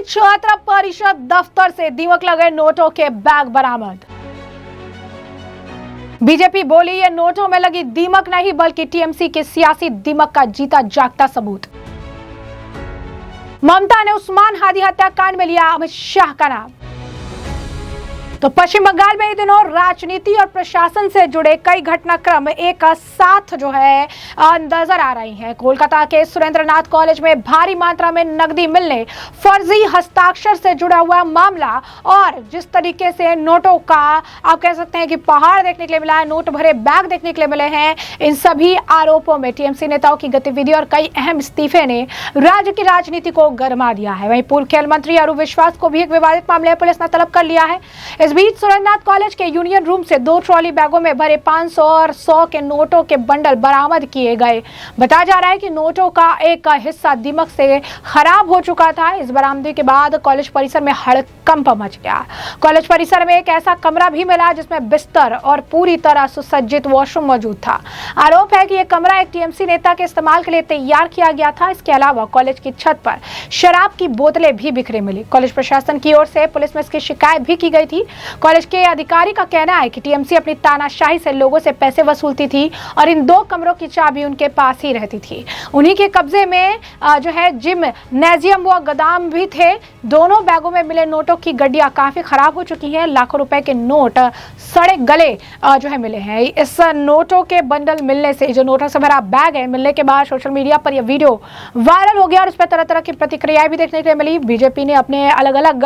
छात्र परिषद दफ्तर से दीमक लगे नोटों के बैग बरामद। बीजेपी बोली ये नोटों में लगी दीमक नहीं बल्कि टीएमसी के सियासी दीमक का जीता जागता सबूत। ममता ने उस्मान हादी हत्याकांड में लिया अमित शाह का नाम। तो पश्चिम बंगाल में इन दिनों राजनीति और प्रशासन से जुड़े कई घटनाक्रम एक साथ नजर आ रही हैं। कोलकाता के सुरेंद्रनाथ कॉलेज में भारी मात्रा में नकदी मिलने, फर्जी हस्ताक्षर से जुड़ा हुआ मामला और जिस तरीके से नोटों का आप कह सकते हैं कि पहाड़ देखने के लिए मिला है, नोट भरे बैग देखने के लिए मिले हैं, इन सभी आरोपों में टीएमसी नेताओं की गतिविधि और कई अहम इस्तीफे ने राज्य की राजनीति को गरमा दिया है। वहीं पूर्व खेल मंत्री अरूप विश्वास को भी एक विवादित मामले में पुलिस ने तलब कर लिया है। इस बीच सुरेंद्रनाथ कॉलेज के यूनियन रूम से 2 ट्रॉली बैगों में भरे 500 और 100 के नोटों के बंडल बरामद किए गए। बताया जा रहा है कि नोटों का एक हिस्सा दीमक से खराब हो चुका था। इस बरामदगी के बाद कॉलेज परिसर में हड़कंप मच गया। कॉलेज परिसर में एक ऐसा कमरा भी मिला जिसमें बिस्तर और पूरी तरह सुसज्जित वॉशरूम मौजूद था। आरोप है कि यह कमरा एक टीएमसी नेता के इस्तेमाल के लिए तैयार किया गया था। इसके अलावा कॉलेज की छत पर शराब की बोतलें भी बिखरी मिली। कॉलेज प्रशासन की ओर से पुलिस में इसकी शिकायत भी की गई थी। कॉलेज के अधिकारी का कहना है कि टीएमसी अपनी तानाशाही से लोगों से पैसे वसूलती थी और इन 2 कमरों की चाबी उनके पास ही रहती थी। उन्हीं के कब्जे में जिम्नेजियम व गोदाम भी थे। दोनों बैगों में मिले नोटों की गड्डियां काफी खराब हो चुकी हैं। लाखों रुपए के नोट सड़े गले मिले हैं। इस नोटों के बंडल मिलने से, जो नोटों से भरा बैग है, मिलने के बाद सोशल मीडिया पर यह वीडियो वायरल हो गया और इस पर तरह तरह की प्रतिक्रियाएं भी देखने के लिए मिली। बीजेपी ने अपने अलग अलग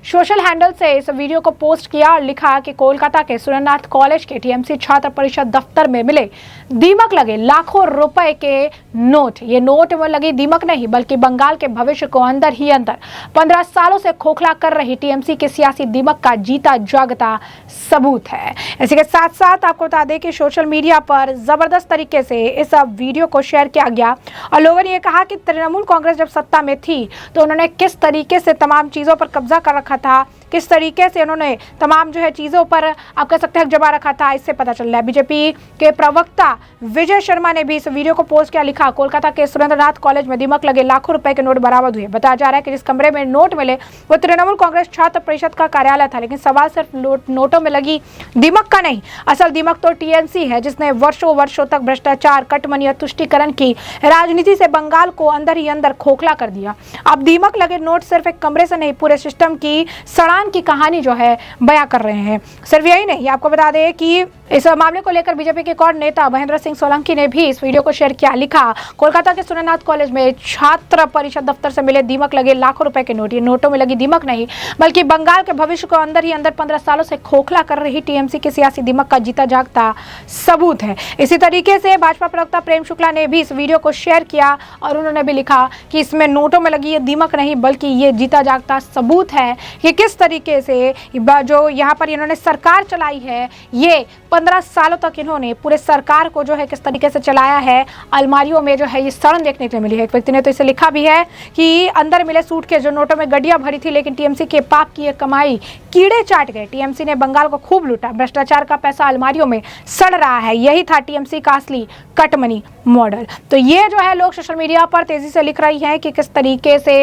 सोशल हैंडल से इस वीडियो को पोस्ट किया और लिखा कि कोलकाता के सुरेंद्रनाथ कॉलेज के टीएमसी छात्र परिषद दफ्तर में मिले दीमक लगे लाखों रुपए के नोट। ये नोट में लगी दीमक नहीं बल्कि बंगाल के भविष्य को अंदर ही अंदर 15 सालों से खोखला कर रही टीएमसी के सियासी दीमक का जीता जागता सबूत है। इसी के साथ साथ आपको बता दें कि सोशल मीडिया पर जबरदस्त तरीके से इस वीडियो को शेयर किया गया और लोगों ने यह कहा कि तृणमूल कांग्रेस जब सत्ता में थी तो उन्होंने किस तरीके से तमाम चीजों पर कब्जा कर रखा था, किस तरीके से उन्होंने तमाम चीजों पर आप कह सकते हैं जमा रखा था, इससे पता चल रहा है। बीजेपी के प्रवक्ता विजय शर्मा ने भी इस वीडियो को पोस्ट किया, लिखा कोलकाता के सुरेंद्रनाथ कॉलेज में दीमक लगे लाखों रुपए के नोट बरामद हुए। बताया जा रहा है कि जिस कमरे में नोट मिले वो तृणमूल कांग्रेस छात्र परिषद का कार्यालय था, लेकिन सवाल सिर्फ नोटों में लगी दीमक का नहीं, असल दीमक तो टीएमसी है जिसने वर्षों तक भ्रष्टाचार, कटमनी और तुष्टीकरण की राजनीति से बंगाल को अंदर ही अंदर खोखला कर दिया। अब दीमक लगे नोट सिर्फ एक कमरे से नहीं, पूरे सिस्टम की सड़ान की कहानी बयां कर रहे हैं। सिर्फ यही नहीं, आपको बता दें कि इस मामले को लेकर बीजेपी के एक और नेता महेंद्र सिंह सोलंकी ने भी इस वीडियो को शेयर किया, लिखा कोलकाता के सुरेंद्रनाथ कॉलेज में छात्र परिषद दफ्तर से मिले दीमक लगे लाखों रुपए के नोट। ये नोटों में लगी दीमक नहीं बल्कि बंगाल के भविष्य को अंदर ही अंदर 15 सालों से खोखला कर रही टीएमसी की सियासी दीमक का जीता जागता सबूत है। इसी तरीके से भाजपा प्रवक्ता प्रेम शुक्ला ने भी इस वीडियो को शेयर किया और उन्होंने भी लिखा कि इसमें नोटों में लगी ये दीमक नहीं बल्कि ये जीता जागता सबूत है कि किस तरीके से जो यहाँ पर इन्होंने सरकार चलाई है, ये 15 सालों तक इन्होंने पूरे सरकार को किस तरीके से चलाया है। अलमारियों में ये सड़न देखने के लिए मिली है। एक व्यक्ति ने तो इसे लिखा भी है कि अंदर मिले सूट के जो नोटों में गड्डियां भरी थी, लेकिन टीएमसी के पाप की कमाई कीड़े चाट गए। टीएमसी ने बंगाल को खूब लूटा, भ्रष्टाचार का पैसा अलमारियों में सड़ रहा है। यही था टीएमसी का असली कटमनी मॉडल। तो ये लोग सोशल मीडिया पर तेजी से लिख रही हैं कि किस तरीके से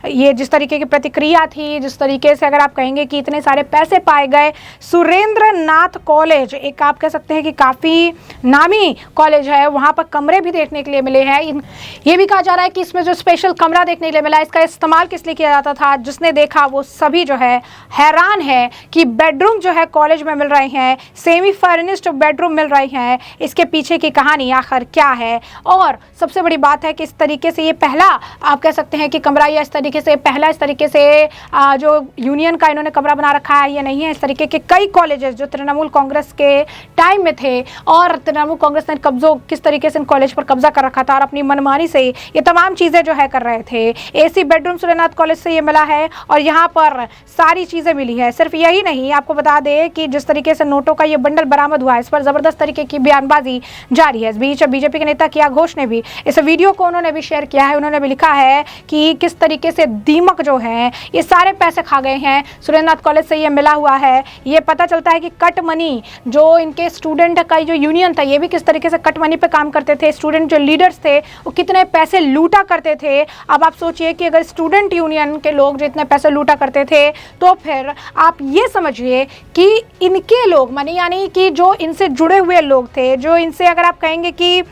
ये जिस तरीके की प्रतिक्रिया थी, जिस तरीके से अगर आप कहेंगे कि इतने सारे पैसे पाए गए। सुरेंद्रनाथ कॉलेज एक आप कह सकते हैं कि काफी नामी कॉलेज है, वहां पर कमरे भी देखने के लिए मिले हैं। ये भी कहा जा रहा है कि इसमें जो स्पेशल कमरा देखने के लिए मिला, इसका इस्तेमाल किस लिए किया जाता था, जिसने देखा वो सभी हैरान है कि बेडरूम कॉलेज में मिल रहे हैं, सेमी फर्निश्ड बेडरूम मिल रही हैं। इसके पीछे की कहानी आखिर क्या है। और सबसे बड़ी बात है कि इस तरीके से ये पहला आप कह सकते हैं कि कमरा, या इस तरीके से जो यूनियन का इन्होंने कमरा बना रखा है, ये नहीं है। इस तरीके के कई कॉलेजेस जो तृणमूल कांग्रेस के टाइम में थे और तृणमूल कांग्रेस ने किस तरीके से इन कॉलेज पर कब्जा कर रखा था और अपनी मनमानी से ये तमाम चीजें कर रहे थे। एसी बेडरूम सुरेंद्रनाथ कॉलेज से ये मिला है और यहाँ पर सारी चीजें मिली है। सिर्फ यही नहीं, आपको बता दें कि जिस तरीके से नोटों का ये बंडल बरामद हुआ है, इस पर जबरदस्त तरीके की बयानबाजी जारी है। इस बीच बीजेपी के नेता किया घोष ने भी इस वीडियो को उन्होंने भी शेयर किया है। उन्होंने भी लिखा है कि किस तरीके से दीमक ये सारे पैसे खा गए हैं। सुरेंद्रनाथ कॉलेज से ये मिला फैला हुआ है। ये पता चलता है कि कट मनी, जो इनके स्टूडेंट का जो यूनियन था, ये भी किस तरीके से कट मनी पे काम करते थे। स्टूडेंट जो लीडर्स थे वो कितने पैसे लूटा करते थे। अब आप सोचिए कि अगर स्टूडेंट यूनियन के लोग जो इतने पैसे लूटा करते थे, तो फिर आप ये समझिए कि इनके लोग मानी, यानी कि जो इनसे जुड़े हुए लोग थे, जो इनसे अगर आप कहेंगे कि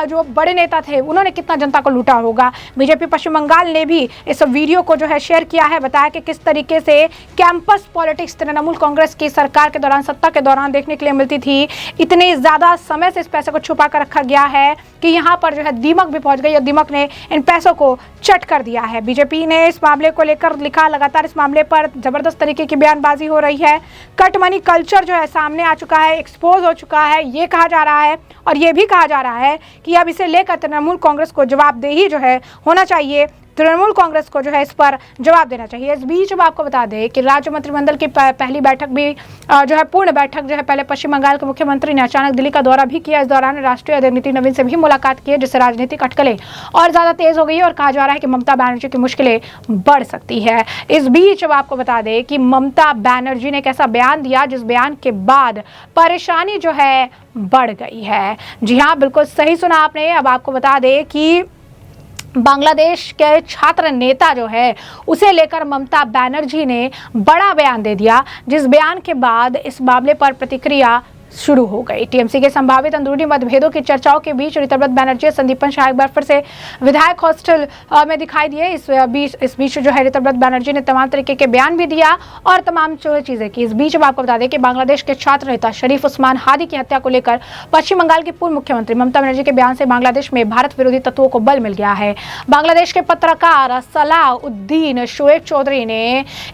जो बड़े नेता थे, उन्होंने कितना जनता को लूटा होगा। बीजेपी पश्चिम बंगाल ने भी इस वीडियो को जो है शेयर किया है, बताया कि किस तरीके से कैंपस पॉलिटिक्स तृणमूल कांग्रेस की सरकार के दौरान, सत्ता के दौरान देखने के लिए मिलती थी। इतने ज़्यादा समय से इस पैसे को छुपा कर रखा गया है कि यहाँ पर जो है दीमक भी पहुँच गई और दीमक ने इन पैसों को चट कर दिया है। बीजेपी ने इस मामले को लेकर लिखा, लगातार इस मामले पर जबरदस्त तरीके की बयानबाजी हो रही है। कट मनी कल्चर जो है सामने आ चुका है, एक्सपोज हो चुका है, ये कहा जा रहा है। और ये भी कहा जा रहा है कि अब इसे लेकर तृणमूल कांग्रेस को जवाबदेही जो है होना चाहिए, तृणमूल कांग्रेस को जो है इस पर जवाब देना चाहिए। इस बीच अब आपको बता दें कि राज्य मंत्रिमंडल की पहली बैठक भी जो है पूर्ण बैठक जो है पहले पश्चिम बंगाल के मुख्यमंत्री ने अचानक दिल्ली का दौरा भी किया। इस दौरान राष्ट्रीय अध्यक्ष नितिन नवीन से भी मुलाकात की, जिससे राजनीतिक अटकलें और ज़्यादा तेज हो गई और कहा जा रहा है कि ममता बनर्जी की मुश्किलें बढ़ सकती है। इस बीच अब आपको बता दें कि ममता बनर्जी ने एक ऐसा बयान दिया जिस बयान के बाद परेशानी जो है बढ़ गई है। जी हाँ, बिल्कुल सही सुना आपने। अब आपको बता दें कि बांग्लादेश के छात्र नेता जो है उसे लेकर ममता बनर्जी ने बड़ा बयान दे दिया, जिस बयान के बाद इस मामले पर प्रतिक्रिया शुरू हो गई। टीएमसी के संभावित अंदरूनी मतभेदों की चर्चाओं के बीच ऋतव्रत बनर्जी संदीपन शाह एक बार फिर से विधायक हॉस्टल में दिखाई दिए। इस बीच जो है ऋतव्रत बनर्जी ने तमाम तरीके के बयान भी दिया और तमाम जो चीजें की। इस बीच अब आपको बता दें कि बांग्लादेश के छात्र नेता शरीफ उस्मान हादी की हत्या को लेकर पश्चिम बंगाल की पूर्व मुख्यमंत्री ममता बनर्जी के बयान से बांग्लादेश में भारत विरोधी तत्वों को बल मिल गया है। बांग्लादेश के पत्रकार सलाउद्दीन शोएब चौधरी ने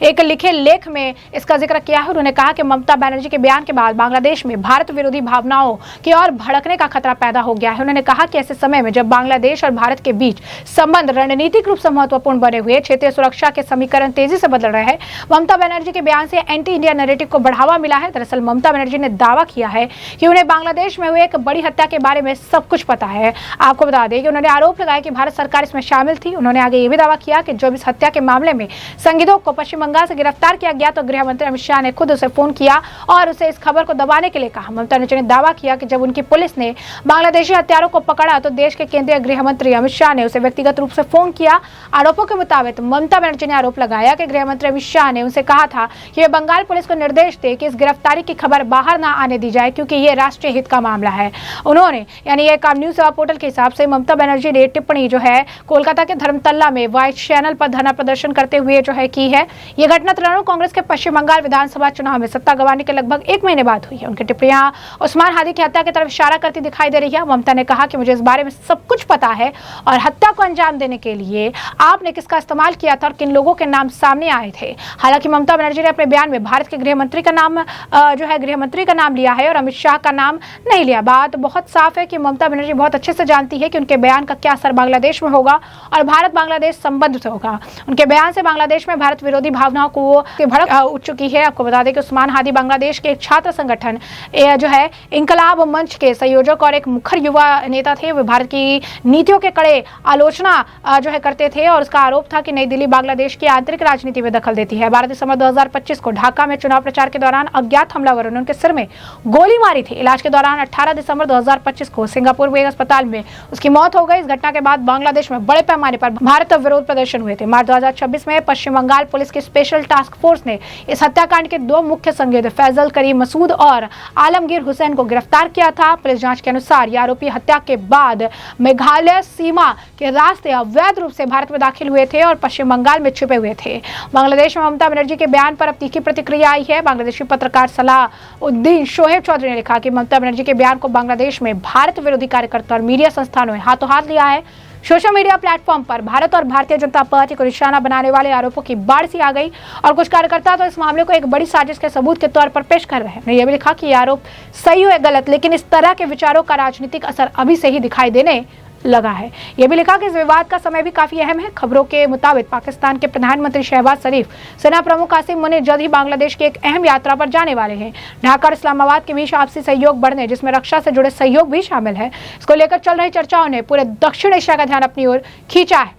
एक लिखे लेख में इसका जिक्र किया है। उन्होंने कहा कि ममता बनर्जी के बयान के बाद बांग्लादेश में भारत विरोधी भावनाओं की ओर भड़कने का खतरा पैदा हो गया है। उन्होंने कहा कि ऐसे समय में जब बांग्लादेश और भारत के बीच संबंध रणनीतिक रूप से महत्वपूर्ण बने हुए, क्षेत्रीय सुरक्षा के समीकरण तेजी से बदल रहे हैं, ममता बनर्जी के बयान से एंटी इंडिया नैरेटिव को बढ़ावा मिला है। दरअसल ममता बनर्जी ने दावा किया है कि उन्हें बांग्लादेश में हुए एक बड़ी हत्या के बारे में सब कुछ पता है। आपको बता दें कि उन्होंने आरोप लगाया कि भारत सरकार इसमें शामिल थी। उन्होंने आगे ये भी दावा किया कि जब इस हत्या के मामले में संदिग्धों को पश्चिम बंगाल से गिरफ्तार किया गया तो गृह मंत्री अमित शाह ने खुद उसे फोन किया और उसे इस खबर को दबाने के लिए कहा। ममता बनर्जी ने दावा किया कि जब उनकी पुलिस ने बांग्लादेशी हत्यारों को पकड़ा तो देश के केंद्रीय गृह मंत्री अमित शाह ने उसे व्यक्तिगत रूप से फोन किया। आरोपों के मुताबिक ममता बनर्जी ने आरोप लगाया कि गृह मंत्री अमित शाह ने उनसे कहा था कि वे बंगाल पुलिस को निर्देश दे कि इस गिरफ्तारी की खबर बाहर ना आने दी जाए, क्योंकि ये राष्ट्रीय हित का मामला है। उन्होंने यानी एक न्यूज सेवा पोर्टल के हिसाब से ममता बनर्जी ने टिप्पणी जो है कोलकाता के धर्मतल्ला में वाइट चैनल पर धरना प्रदर्शन करते हुए जो है की है। यह घटना तृणमूल कांग्रेस के पश्चिम बंगाल विधानसभा चुनाव में सत्ता गंवाने के लगभग एक महीने बाद हुई है। उनकी टिप्पणियां उस्मान हादी की हत्या की तरफ इशारा करती दिखाई दे रही है। ममता ने कहा कि मुझे इस बारे में सब कुछ पता है और हत्या को अंजाम देने के लिए आपने किसका इस्तेमाल किया था और किन लोगों के नाम सामने आए थे। हालांकि ममता बनर्जी ने अपने बयान में भारत के गृह मंत्री का नाम लिया है और अमित शाह का नाम नहीं लिया। बात बहुत साफ है कि ममता बनर्जी बहुत अच्छे से जानती है कि उनके बयान का क्या असर बांग्लादेश में होगा और भारत बांग्लादेश संबंध से होगा। उनके बयान से बांग्लादेश में भारत विरोधी भावनाओं को भड़क उठ चुकी है। आपको बता दें कि उस्मान हादी बांग्लादेश के एक छात्र संगठन जो है इंकलाब मंच के संयोजक और एक मुखर युवा नेता थे। वे भारत की नीतियों के कड़े आलोचना जो है करते थे और उसका आरोप था कि नई दिल्ली बांग्लादेश की आंतरिक राजनीति में दखल देती है। 12 दिसंबर 2025 को ढाका में चुनाव प्रचार के दौरान अज्ञात हमलावरों ने उनके सिर में गोली मारी थी। इलाज के दौरान 18 दिसंबर 2025 को सिंगापुर में एक अस्पताल में उसकी मौत हो गई। इस घटना के बाद बांग्लादेश में बड़े पैमाने पर भारत विरोध प्रदर्शन हुए थे। मार्च 2026 में पश्चिम बंगाल पुलिस की स्पेशल टास्क फोर्स ने इस हत्याकांड के 2 मुख्य संदिग्ध फैजल करीम मसूद और आलमगीर हुसैन को गिरफ्तार किया था। पुलिस जांच के अनुसार ये आरोपी हत्या के बाद मेघालय सीमा के रास्ते अवैध रूप से भारत में दाखिल हुए थे और पश्चिम बंगाल में छिपे हुए थे। बांग्लादेश में ममता बनर्जी के बयान पर अब तीखी प्रतिक्रिया आई है। बांग्लादेशी पत्रकार सलाउद्दीन शोएब चौधरी ने लिखा कि ममता बनर्जी के बयान को बांग्लादेश में भारत विरोधी कार्यकर्ता और मीडिया संस्थानों ने हाथों हाथ लिया है। सोशल मीडिया प्लेटफॉर्म पर भारत और भारतीय जनता पार्टी को निशाना बनाने वाले आरोपों की बाढ़ सी आ गई और कुछ कार्यकर्ता तो इस मामले को एक बड़ी साजिश के सबूत के तौर पर पेश कर रहे हैं। यह भी लिखा कि यह आरोप सही हो या गलत, लेकिन इस तरह के विचारों का राजनीतिक असर अभी से ही दिखाई देने लगा है। यह भी लिखा कि इस विवाद का समय भी काफी अहम है। खबरों के मुताबिक पाकिस्तान के प्रधानमंत्री शहबाज शरीफ, सेना प्रमुख कासिम मुनीर जल्द ही बांग्लादेश की एक अहम यात्रा पर जाने वाले हैं। ढाका और इस्लामाबाद के बीच आपसी सहयोग बढ़ने, जिसमें रक्षा से जुड़े सहयोग भी शामिल है, इसको लेकर चल रही चर्चाओं ने पूरे दक्षिण एशिया का ध्यान अपनी ओर खींचा है।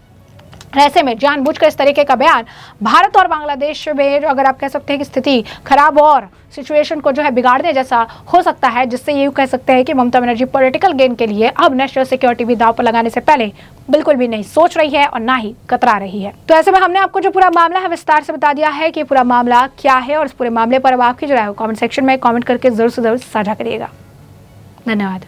ऐसे में जानबूझकर इस तरीके का बयान भारत और बांग्लादेश में अगर आप कह सकते हैं कि स्थिति खराब और सिचुएशन को जो है बिगाड़ने जैसा हो सकता है, जिससे ये कह सकते हैं कि ममता बनर्जी पॉलिटिकल गेन के लिए अब नेशनल सिक्योरिटी भी दांव पर लगाने से पहले बिल्कुल भी नहीं सोच रही है और ना ही कतरा रही है। तो ऐसे में हमने आपको जो पूरा मामला है विस्तार से बता दिया है कि पूरा मामला क्या है, और इस पूरे मामले पर अब आपकी जो राय हो कमेंट सेक्शन में कमेंट करके जरूर से जरूर साझा करिएगा। धन्यवाद।